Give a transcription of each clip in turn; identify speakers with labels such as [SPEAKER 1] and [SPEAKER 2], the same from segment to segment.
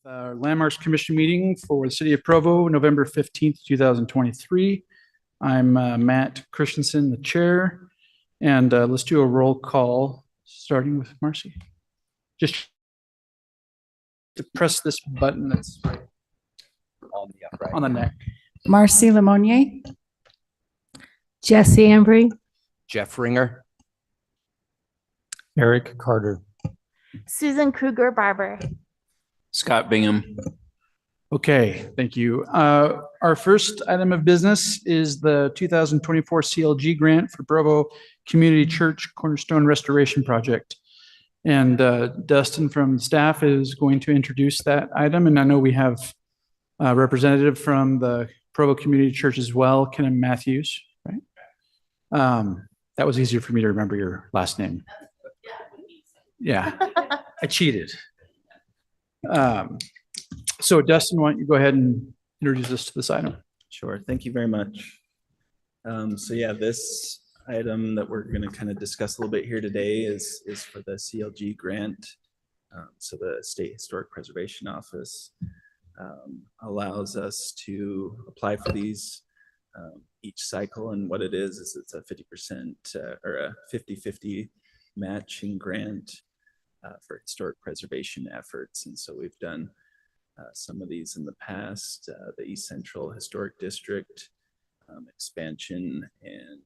[SPEAKER 1] Our Landmarks Commission meeting for the City of Provo, November 15th, 2023. I'm Matt Christensen, the chair, and let's do a roll call, starting with Marcy. Just to press this button that's on the neck.
[SPEAKER 2] Marcy Lemonnier. Jesse Embry.
[SPEAKER 3] Jeff Ringer.
[SPEAKER 4] Eric Carter.
[SPEAKER 5] Susan Kruger Barber.
[SPEAKER 3] Scott Bingham.
[SPEAKER 1] Okay, thank you. Our first item of business is the 2024 CLG grant for Provo Community Church Cornerstone Restoration Project. And Dustin from staff is going to introduce that item. And I know we have a representative from the Provo Community Church as well, Ken Matthews, right? That was easier for me to remember your last name. Yeah, I cheated. So Dustin, why don't you go ahead and introduce us to this item?
[SPEAKER 6] Sure. Thank you very much. So yeah, this item that we're going to kind of discuss a little bit here today is for the CLG grant. So the State Historic Preservation Office allows us to apply for these each cycle. And what it is it's a 50% or a 50-50 matching grant for historic preservation efforts. And so we've done some of these in the past, the East Central Historic District expansion and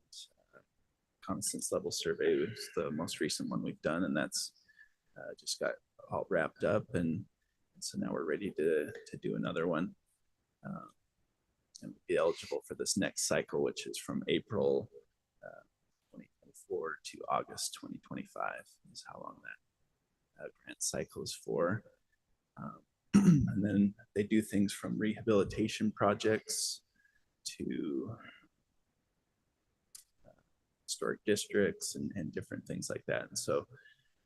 [SPEAKER 6] Constance level survey was the most recent one we've done, and that's just got all wrapped up, and so now we're ready to do another one and be eligible for this next cycle, which is from April 2024 to August 2025 is how long that grant cycle is for. And then they do things from rehabilitation projects to historic districts and different things like that. And so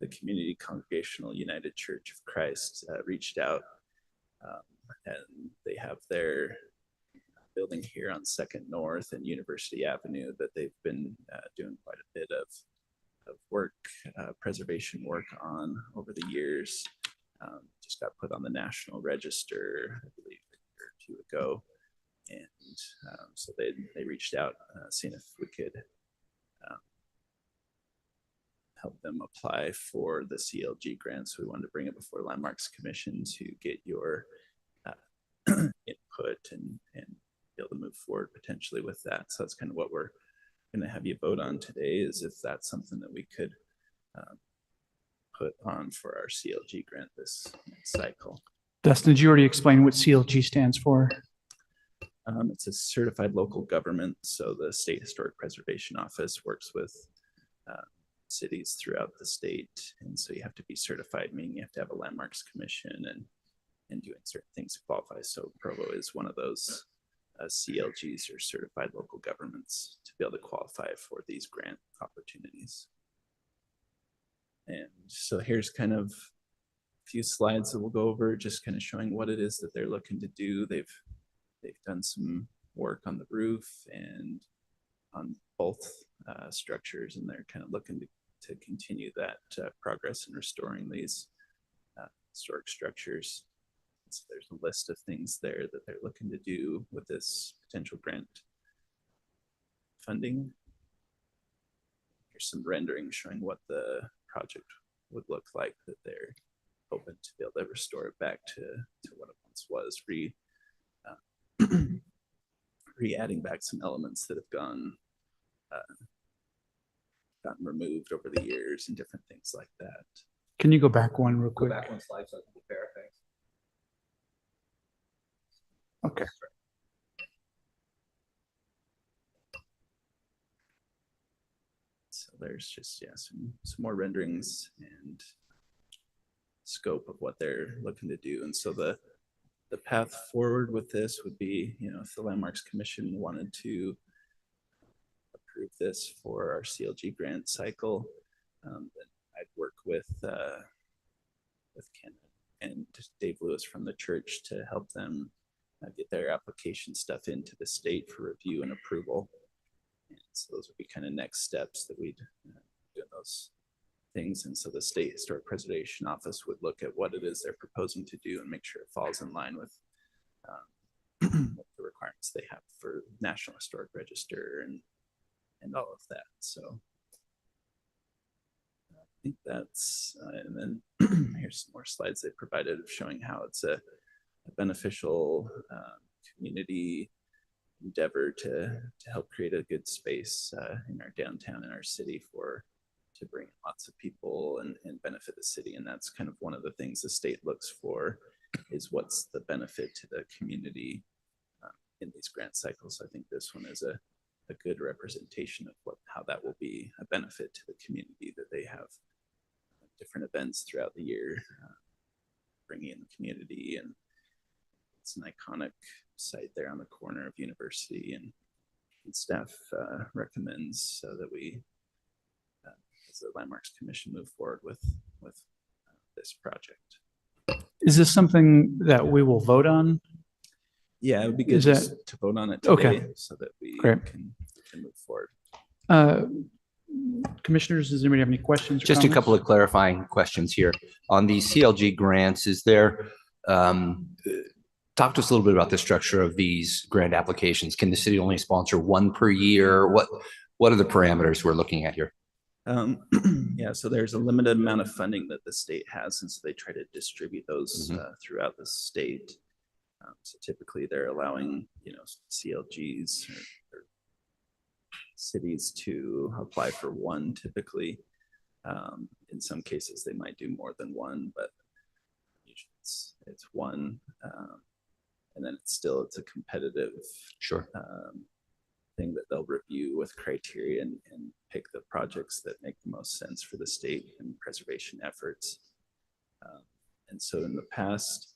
[SPEAKER 6] the Community Congregational United Church of Christ reached out, and they have their building here on 2nd North and University Avenue that they've been doing quite a bit of work, preservation work on over the years. Just got put on the National Register, I believe, a year or two ago. And so they reached out, seeing if we could help them apply for the CLG grant. So we wanted to bring it before Landmarks Commission to get your input and be able to move forward potentially with that. So that's kind of what we're going to have you vote on today, is if that's something that we could put on for our CLG grant this next cycle.
[SPEAKER 1] Dustin, did you already explain what CLG stands for?
[SPEAKER 6] It's a certified local government. So the State Historic Preservation Office works with cities throughout the state. And so you have to be certified, meaning you have to have a Landmarks Commission and doing certain things to qualify. So Provo is one of those CLGs, or certified local governments, to be able to qualify for these grant opportunities. And so here's kind of a few slides that we'll go over, just kind of showing what it is that they're looking to do. They've done some work on the roof and on both structures, and they're kind of looking to continue that progress in restoring these historic structures. So there's a list of things there that they're looking to do with this potential grant funding. Here's some renderings showing what the project would look like that they're hoping to be able to restore it back to what it once was, re-adding back some elements that have gotten removed over the years and different things like that.
[SPEAKER 1] Can you go back one real quick?
[SPEAKER 3] Go back one slide so I can compare things.
[SPEAKER 1] Okay.
[SPEAKER 6] So there's just, some more renderings and scope of what they're looking to do. And so the path forward with this would be, if the Landmarks Commission wanted to approve this for our CLG grant cycle, then I'd work with Ken and Dave Lewis from the church to help them get their application stuff into the state for review and approval. And so those would be kind of next steps that we'd do in those things. And so the State Historic Preservation Office would look at what it is they're proposing to do and make sure it falls in line with what the requirements they have for National Historic Register and all of that. So I think that's, and then here's some more slides they provided of showing how it's a beneficial community endeavor to help create a good space in our downtown, in our city, to bring lots of people and benefit the city. And that's kind of one of the things the state looks for, is what's the benefit to the community in these grant cycles. I think this one is a good representation of how that will be a benefit to the community, that they have different events throughout the year, bringing in the community. And it's an iconic site there on the corner of University, and staff recommends that we, as the Landmarks Commission, move forward with this project.
[SPEAKER 1] Is this something that we will vote on?
[SPEAKER 6] Yeah, it would be good
[SPEAKER 1] Is
[SPEAKER 6] just to vote on it today,
[SPEAKER 1] okay,
[SPEAKER 6] so that we
[SPEAKER 1] great.
[SPEAKER 6] can move forward.
[SPEAKER 1] Commissioners, does anybody have any questions?
[SPEAKER 3] Just a couple of clarifying questions here. On the CLG grants, is there, talk to us a little bit about the structure of these grant applications. Can the city only sponsor one per year? What are the parameters we're looking at here?
[SPEAKER 6] Yeah, so there's a limited amount of funding that the state has, and so they try to distribute those throughout the state. So typically they're allowing, CLGs or cities to apply for one typically. In some cases they might do more than one, but usually it's one. And then it's a competitive thing that they'll review with criteria and pick the projects that make the most sense for the state and preservation efforts. And so in the past,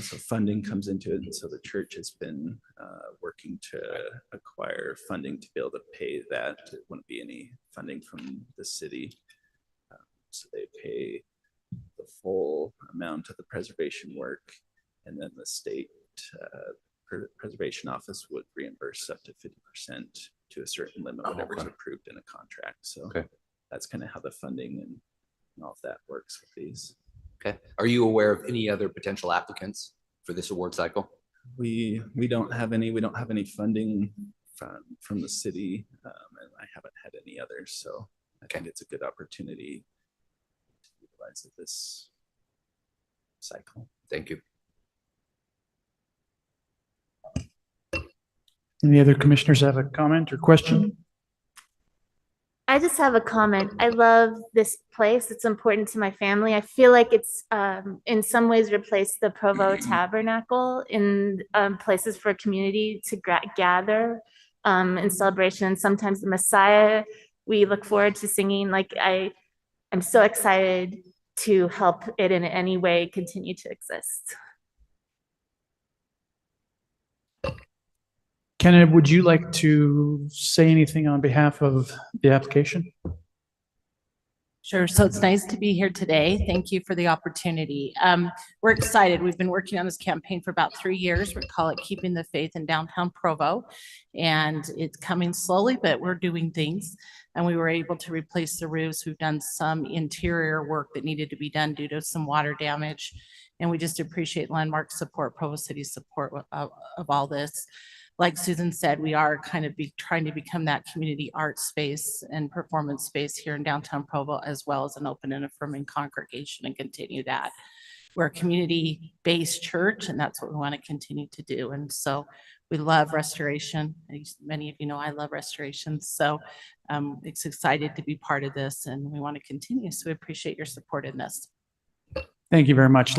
[SPEAKER 6] so funding comes into it. And so the church has been working to acquire funding to be able to pay that. It wouldn't be any funding from the city. So they pay the full amount of the preservation work, and then the state preservation office would reimburse up to 50% to a certain limit, whatever's approved in a contract. So that's kind of how the funding and all of that works with these.
[SPEAKER 3] Okay. Are you aware of any other potential applicants for this award cycle?
[SPEAKER 6] We don't have any. We don't have any funding from the city, and I haven't had any others. So I think it's a good opportunity to utilize this cycle.
[SPEAKER 3] Thank you.
[SPEAKER 1] Any other commissioners have a comment or question?
[SPEAKER 5] I just have a comment. I love this place. It's important to my family. I feel like it's in some ways replaced the Provo Tabernacle in places for community to gather in celebration. Sometimes the Messiah, we look forward to singing. Like I'm so excited to help it in any way continue to exist.
[SPEAKER 1] Kenneth, would you like to say anything on behalf of the application?
[SPEAKER 2] Sure. So it's nice to be here today. Thank you for the opportunity. We're excited. We've been working on this campaign for about 3 years. We call it Keeping the Faith in Downtown Provo. And it's coming slowly, but we're doing things. And we were able to replace the roofs. We've done some interior work that needed to be done due to some water damage. And we just appreciate Landmark support, Provo City's support of all this. Like Susan said, we are kind of trying to become that community art space and performance space here in downtown Provo, as well as an open and affirming congregation, and continue that. We're a community-based church, and that's what we want to continue to do. And so we love restoration. As many of you know, I love restoration. So it's excited to be part of this, and we want to continue. So we appreciate your support in this.
[SPEAKER 1] Thank you very much.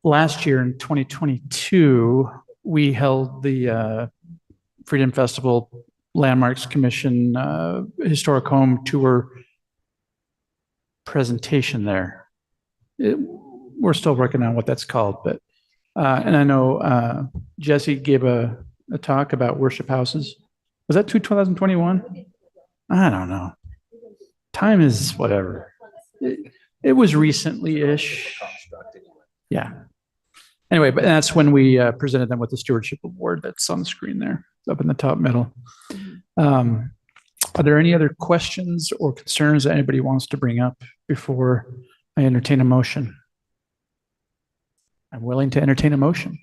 [SPEAKER 1] Last year in 2022, we held the Freedom Festival Landmarks Commission historic home tour presentation there. We're still working on what that's called, but and I know Jesse gave a talk about worship houses. Was that 2021? I don't know. Time is whatever. It was recently-ish. Yeah. Anyway, but that's when we presented them with the stewardship award that's on the screen there, up in the top middle. Are there any other questions or concerns that anybody wants to bring up before I entertain a motion? I'm willing to entertain a motion.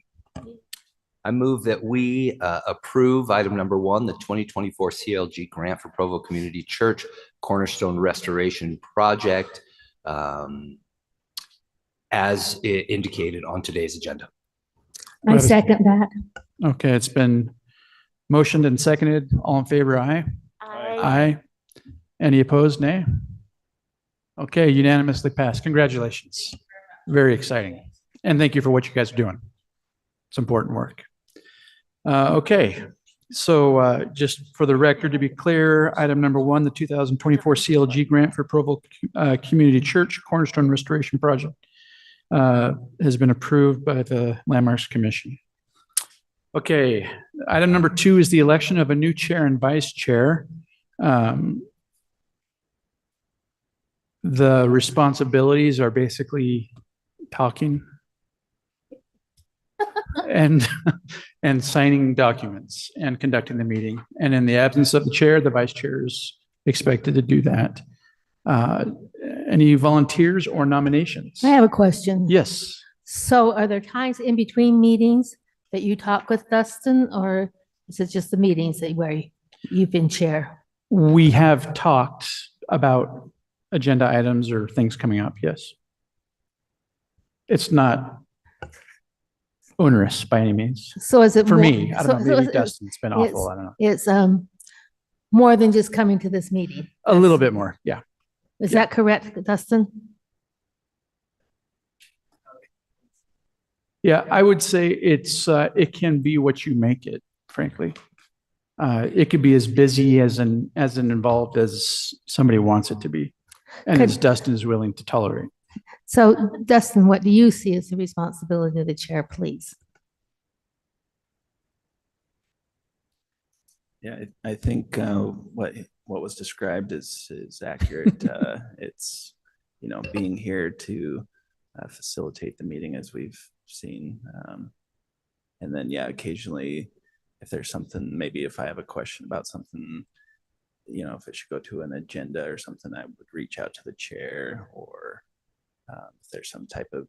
[SPEAKER 3] I move that we approve item number 1, the 2024 CLG grant for Provo Community Church Cornerstone Restoration Project, as indicated on today's agenda.
[SPEAKER 4] I second that.
[SPEAKER 1] Okay, it's been motioned and seconded. All in favor, aye? Aye. Any opposed, nay? Okay, unanimously passed. Congratulations. Very exciting. And thank you for what you guys are doing. It's important work. Okay, so just for the record, to be clear, item number 1, the 2024 CLG grant for Provo Community Church Cornerstone Restoration Project has been approved by the Landmarks Commission. Okay, item number 2 is the election of a new chair and vice chair. The responsibilities are basically talking and signing documents and conducting the meeting. And in the absence of the chair, the vice chair is expected to do that. Any volunteers or nominations?
[SPEAKER 4] I have a question.
[SPEAKER 1] Yes.
[SPEAKER 4] So are there times in between meetings that you talk with Dustin, or is it just the meetings where you've been chair?
[SPEAKER 1] We have talked about agenda items or things coming up, yes. It's not onerous by any means.
[SPEAKER 4] So is it
[SPEAKER 1] For
[SPEAKER 4] more-
[SPEAKER 1] me, I don't know, maybe
[SPEAKER 4] so
[SPEAKER 1] Dustin's been awful, I don't know.
[SPEAKER 4] It's more than just coming to this meeting.
[SPEAKER 1] A little bit more, yeah.
[SPEAKER 4] Is that correct, Dustin?
[SPEAKER 1] Yeah, I would say it can be what you make it, frankly. It could be as busy as involved as somebody wants it to be, and as Dustin is willing to tolerate.
[SPEAKER 4] So Dustin, what do you see as the responsibility of the chair, please?
[SPEAKER 6] Yeah, I think what was described is accurate. It's, being here to facilitate the meeting, as we've seen. And then, yeah, occasionally, if there's something, maybe if I have a question about something, if it should go to an agenda or something, I would reach out to the chair, or if there's some type of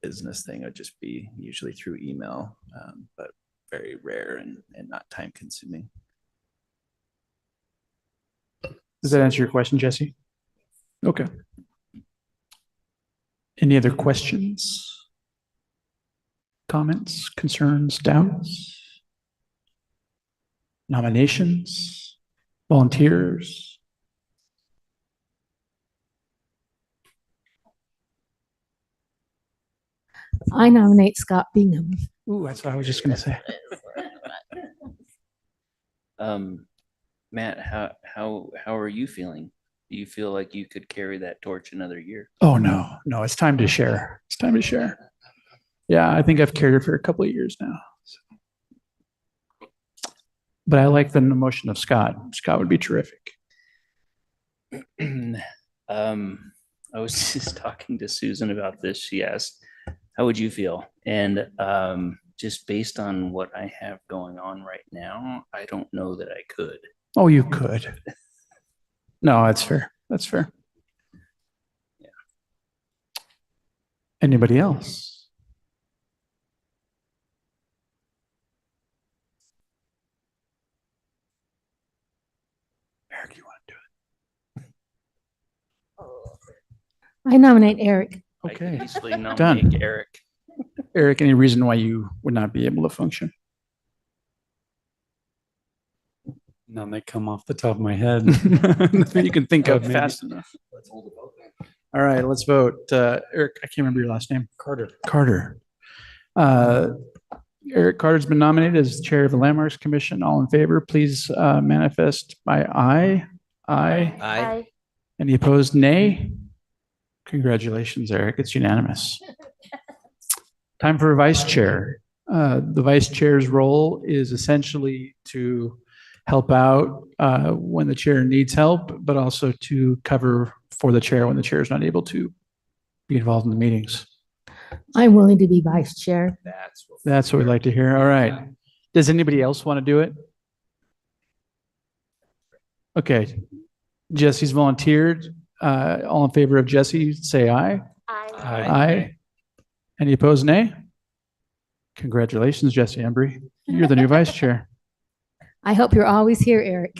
[SPEAKER 6] business thing, it would just be usually through email, but very rare and not time consuming.
[SPEAKER 1] Does that answer your question, Jesse? Okay. Any other questions? Comments, concerns, doubts? Nominations? Volunteers?
[SPEAKER 4] I nominate Scott Bingham.
[SPEAKER 1] Ooh, that's what I was just going to say.
[SPEAKER 7] Matt, how are you feeling? Do you feel like you could carry that torch another year?
[SPEAKER 1] Oh, no, it's time to share. It's time to share. Yeah, I think I've carried it for a couple of years now. So. But I like the motion of Scott. Scott would be terrific.
[SPEAKER 7] I was just talking to Susan about this. She asked, how would you feel? And just based on what I have going on right now, I don't know that I could.
[SPEAKER 1] Oh, you could. No, that's fair. That's fair.
[SPEAKER 7] Yeah.
[SPEAKER 1] Anybody else? Eric, you want to do it?
[SPEAKER 4] I nominate Eric.
[SPEAKER 7] I could
[SPEAKER 1] Okay.
[SPEAKER 7] easily
[SPEAKER 1] Done.
[SPEAKER 7] nominate Eric.
[SPEAKER 1] Eric, any reason why you would not be able to function?
[SPEAKER 8] None that come off the top of my head.
[SPEAKER 1] Nothing you can think of
[SPEAKER 8] Maybe.
[SPEAKER 1] fast enough. All right, let's vote. Eric, I can't remember your last name.
[SPEAKER 8] Carter.
[SPEAKER 1] Carter. Eric Carter's been nominated as chair of the Landmarks Commission. All in favor, please manifest by aye. Aye.
[SPEAKER 3] Aye.
[SPEAKER 1] Any opposed, nay? Congratulations, Eric. It's unanimous. Time for a vice chair. The vice chair's role is essentially to help out when the chair needs help, but also to cover for the chair when the chair is not able to be involved in the meetings.
[SPEAKER 4] I'm willing to be vice chair.
[SPEAKER 1] That's what we'd like to hear. All right. Does anybody else want to do it? Okay, Jesse's volunteered. All in favor of Jesse, say aye.
[SPEAKER 5] I,
[SPEAKER 1] Aye. Any opposed, nay? Congratulations, Jesse Embry. You're the new vice chair.
[SPEAKER 4] I hope you're always here, Eric.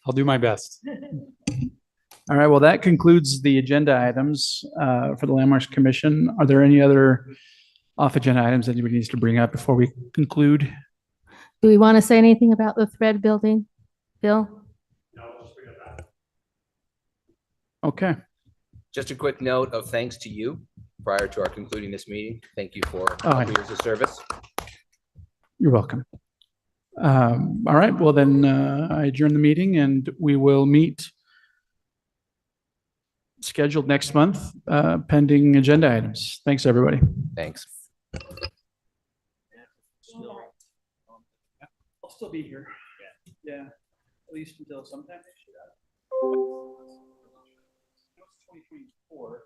[SPEAKER 8] I'll do my best.
[SPEAKER 1] All right, well, that concludes the agenda items for the Landmarks Commission. Are there any other off-agenda items that anybody needs to bring up before we conclude?
[SPEAKER 4] Do we want to say anything about the Thread building, Bill?
[SPEAKER 1] Okay,
[SPEAKER 3] Just a quick note of thanks to you prior to our concluding this meeting. Thank you for
[SPEAKER 1] Oh,
[SPEAKER 3] all years of service.
[SPEAKER 1] you're welcome. All right, well then I adjourn the meeting and we will meet scheduled next month pending agenda items. Thanks, everybody.
[SPEAKER 3] Thanks.
[SPEAKER 1] I'll still be here. Yeah, at least until sometime next year. 2024.